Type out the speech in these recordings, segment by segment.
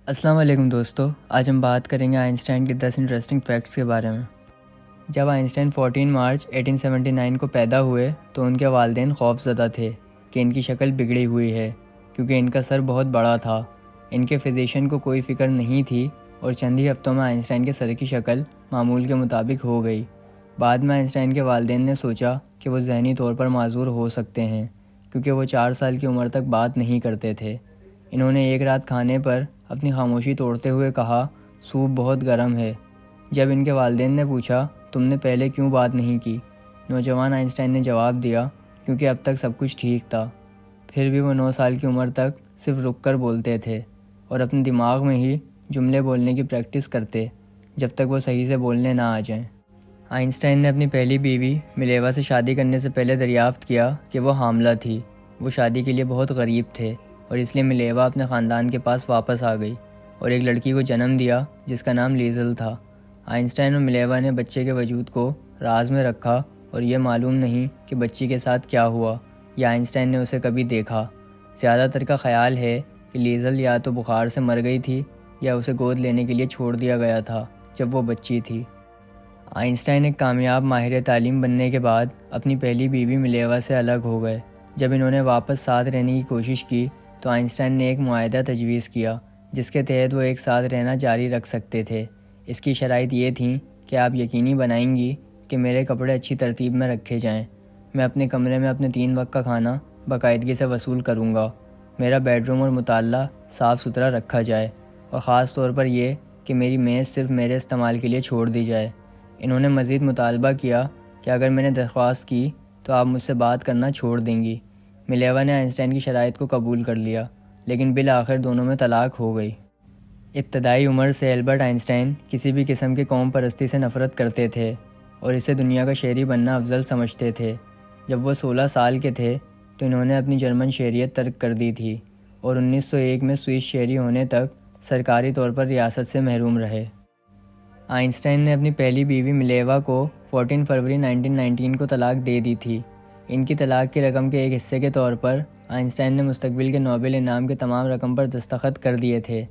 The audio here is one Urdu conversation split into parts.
السلام علیکم دوستو، آج ہم بات کریں گے آئنسٹائن کے 10 انٹرسٹنگ فیکٹس کے بارے میں۔ جب آئنسٹائن 14 مارچ 1879 کو پیدا ہوئے تو ان کے والدین خوف زدہ تھے کہ ان کی شکل بگڑی ہوئی ہے کیونکہ ان کا سر بہت بڑا تھا۔ ان کے فزیشین کو کوئی فکر نہیں تھی اور چند ہی ہفتوں میں آئنسٹائن کے سر کی شکل معمول کے مطابق ہو گئی۔ بعد میں آئنسٹائن کے والدین نے سوچا کہ وہ ذہنی طور پر معذور ہو سکتے ہیں کیونکہ وہ 4 سال کی عمر تک بات نہیں کرتے تھے۔ انہوں نے ایک رات کھانے پر اپنی خاموشی توڑتے ہوئے کہا، سوپ بہت گرم ہے۔ جب ان کے والدین نے پوچھا، تم نے پہلے کیوں بات نہیں کی؟ نوجوان آئنسٹائن نے جواب دیا، کیونکہ اب تک سب کچھ ٹھیک تھا۔ پھر بھی وہ 9 سال کی عمر تک صرف رک کر بولتے تھے اور اپنے دماغ میں ہی جملے بولنے کی پریکٹس کرتے جب تک وہ صحیح سے بولنے نہ آ جائیں۔ آئنسٹائن نے اپنی پہلی بیوی ملیوا سے شادی کرنے سے پہلے دریافت کیا کہ وہ حاملہ تھی۔ وہ شادی کے لیے بہت غریب تھے اور اس لیے ملیوا اپنے خاندان کے پاس واپس آ گئی اور ایک لڑکی کو جنم دیا جس کا نام لیزل تھا۔ آئنسٹائن اور ملیوا نے بچے کے وجود کو راز میں رکھا اور یہ معلوم نہیں کہ بچی کے ساتھ کیا ہوا یا آئنسٹائن نے اسے کبھی دیکھا۔ زیادہ تر کا خیال ہے کہ لیزل یا تو بخار سے مر گئی تھی یا اسے گود لینے کے لیے چھوڑ دیا گیا تھا جب وہ بچی تھی۔ آئنسٹائن ایک کامیاب ماہر تعلیم بننے کے بعد اپنی پہلی بیوی ملیوا سے الگ ہو گئے۔ جب انہوں نے واپس ساتھ رہنے کی کوشش کی تو آئنسٹائن نے ایک معاہدہ تجویز کیا جس کے تحت وہ ایک ساتھ رہنا جاری رکھ سکتے تھے۔ اس کی شرائط یہ تھیں کہ آپ یقینی بنائیں گی کہ میرے کپڑے اچھی ترتیب میں رکھے جائیں، میں اپنے کمرے میں اپنے 3 وقت کا کھانا باقاعدگی سے وصول کروں گا، میرا بیڈ روم اور مطالعہ صاف ستھرا رکھا جائے اور خاص طور پر یہ کہ میری میز صرف میرے استعمال کے لیے چھوڑ دی جائے۔ انہوں نے مزید مطالبہ کیا کہ اگر میں نے درخواست کی تو آپ مجھ سے بات کرنا چھوڑ دیں گی۔ ملیوا نے آئنسٹائن کی شرائط کو قبول کر لیا لیکن بالآخر دونوں میں طلاق ہو گئی۔ ابتدائی عمر سے البرٹ آئنسٹائن کسی بھی قسم کی قوم پرستی سے نفرت کرتے تھے اور اسے دنیا کا شہری بننا افضل سمجھتے تھے۔ جب وہ 16 سال کے تھے تو انہوں نے اپنی جرمن شہریت ترک کر دی تھی اور 1901 میں سوئس شہری ہونے تک سرکاری طور پر ریاست سے محروم رہے۔ آئنسٹائن نے اپنی پہلی بیوی ملیوا کو 14 فروری 1919 کو طلاق دے دی تھی۔ ان کی طلاق کی رقم کے ایک حصے کے طور پر آئنسٹائن نے مستقبل کے نوبل انعام کے تمام رقم پر دستخط کر دیے تھے،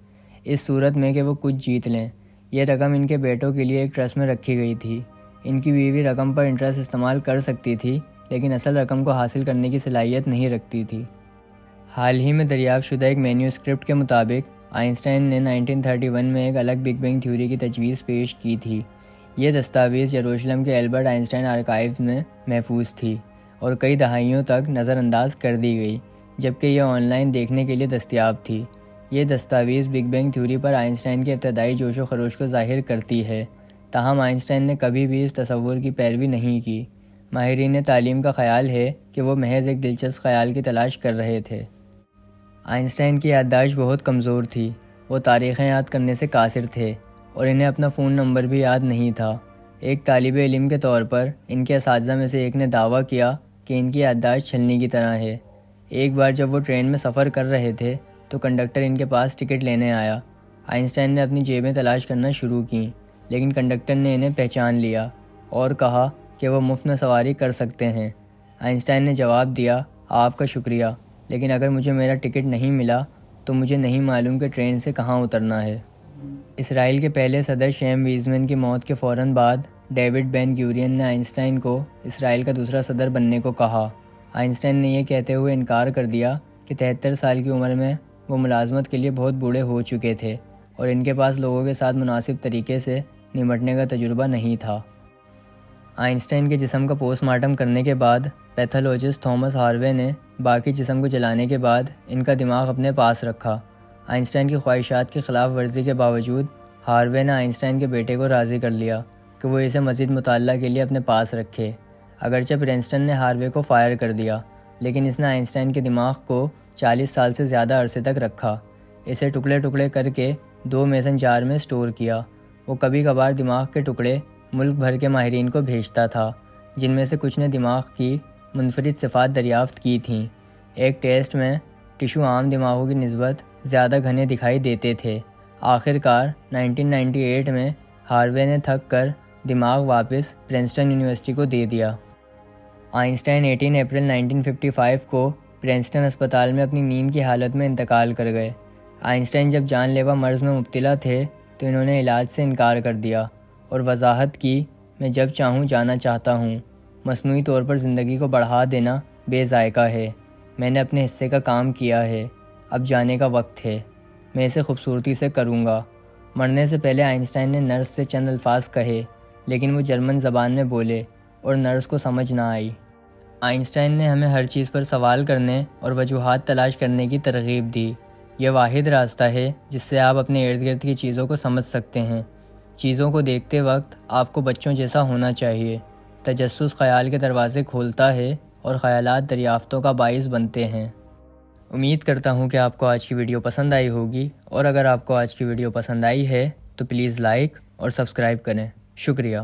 اس صورت میں کہ وہ کچھ جیت لیں۔ یہ رقم ان کے بیٹوں کے لیے ایک ٹرسٹ میں رکھی گئی تھی۔ ان کی بیوی رقم پر انٹرسٹ استعمال کر سکتی تھی لیکن اصل رقم کو حاصل کرنے کی صلاحیت نہیں رکھتی تھی۔ حال ہی میں دریافت شدہ ایک مینیوسکرپٹ کے مطابق آئنسٹائن نے 1931 میں ایک الگ بگ بینگ تھیوری کی تجویز پیش کی تھی۔ یہ دستاویز یروشلم کے البرٹ آئنسٹائن آرکائیوز میں محفوظ تھی اور کئی دہائیوں تک نظر انداز کر دی گئی جبکہ یہ آن لائن دیکھنے کے لیے دستیاب تھی۔ یہ دستاویز بگ بینگ تھیوری پر آئنسٹائن کے ابتدائی جوش و خروش کو ظاہر کرتی ہے، تاہم آئنسٹائن نے کبھی بھی اس تصور کی پیروی نہیں کی۔ ماہرین تعلیم کا خیال ہے کہ وہ محض ایک دلچسپ خیال کی تلاش کر رہے تھے۔ آئنسٹائن کی یادداشت بہت کمزور تھی، وہ تاریخیں یاد کرنے سے قاصر تھے اور انہیں اپنا فون نمبر بھی یاد نہیں تھا۔ ایک طالب علم کے طور پر ان کے اساتذہ میں سے ایک نے دعویٰ کیا کہ ان کی یادداشت چھلنی کی طرح ہے۔ ایک بار جب وہ ٹرین میں سفر کر رہے تھے تو کنڈکٹر ان کے پاس ٹکٹ لینے آیا۔ آئنسٹائن نے اپنی جیبیں تلاش کرنا شروع کیں لیکن کنڈکٹر نے انہیں پہچان لیا اور کہا کہ وہ مفت میں سواری کر سکتے ہیں۔ آئنسٹائن نے جواب دیا، آپ کا شکریہ، لیکن اگر مجھے میرا ٹکٹ نہیں ملا تو مجھے نہیں معلوم کہ ٹرین سے کہاں اترنا ہے۔ اسرائیل کے پہلے صدر شیم ویزمن کی موت کے فوراً بعد ڈیوڈ بین گیورین نے آئنسٹائن کو اسرائیل کا دوسرا صدر بننے کو کہا۔ آئنسٹائن نے یہ کہتے ہوئے انکار کر دیا کہ 73 سال کی عمر میں وہ ملازمت کے لیے بہت بوڑھے ہو چکے تھے اور ان کے پاس لوگوں کے ساتھ مناسب طریقے سے نمٹنے کا تجربہ نہیں تھا۔ آئنسٹائن کے جسم کا پوسٹ مارٹم کرنے کے بعد پیتھولوجسٹ تھامس ہاروے نے باقی جسم کو جلانے کے بعد ان کا دماغ اپنے پاس رکھا۔ آئنسٹائن کی خواہشات کی خلاف ورزی کے باوجود ہاروے نے آئنسٹائن کے بیٹے کو راضی کر لیا کہ وہ اسے مزید مطالعہ کے لیے اپنے پاس رکھے۔ اگرچہ پرنسٹن نے ہاروے کو فائر کر دیا لیکن اس نے آئنسٹائن کے دماغ کو 40 سال سے زیادہ عرصے تک رکھا۔ اسے ٹکڑے ٹکڑے کر کے 2 میسن جار میں سٹور کیا۔ وہ کبھی کبھار دماغ کے ٹکڑے ملک بھر کے ماہرین کو بھیجتا تھا جن میں سے کچھ نے دماغ کی منفرد صفات دریافت کی تھیں۔ ایک ٹیسٹ میں ٹشو عام دماغوں کی نسبت زیادہ گھنے دکھائی دیتے تھے۔ آخر کار 1998 میں ہاروے نے تھک کر دماغ واپس پرنسٹن یونیورسٹی کو دے دیا۔ آئنسٹائن 18 اپریل 1955 کو پرنسٹن اسپتال میں اپنی نیند کی حالت میں انتقال کر گئے۔ آئنسٹائن جب جان لیوا مرض میں مبتلا تھے تو انہوں نے علاج سے انکار کر دیا اور وضاحت کی، میں جب چاہوں جانا چاہتا ہوں۔ مصنوعی طور پر زندگی کو بڑھا دینا بے ذائقہ ہے۔ میں نے اپنے حصے کا کام کیا ہے، اب جانے کا وقت ہے۔ میں اسے خوبصورتی سے کروں گا۔ مرنے سے پہلے آئنسٹائن نے نرس سے چند الفاظ کہے، لیکن وہ جرمن زبان میں بولے اور نرس کو سمجھ نہ آئی۔ آئنسٹائن نے ہمیں ہر چیز پر سوال کرنے اور وجوہات تلاش کرنے کی ترغیب دی۔ یہ واحد راستہ ہے جس سے آپ اپنے ارد گرد کی چیزوں کو سمجھ سکتے ہیں۔ چیزوں کو دیکھتے وقت آپ کو بچوں جیسا ہونا چاہیے۔ تجسس خیال کے دروازے کھولتا ہے اور خیالات دریافتوں کا باعث بنتے ہیں۔ امید کرتا ہوں کہ آپ کو آج کی ویڈیو پسند آئی ہوگی، اور اگر آپ کو آج کی ویڈیو پسند آئی ہے تو پلیز لائک اور سبسکرائب کریں۔ شکریہ۔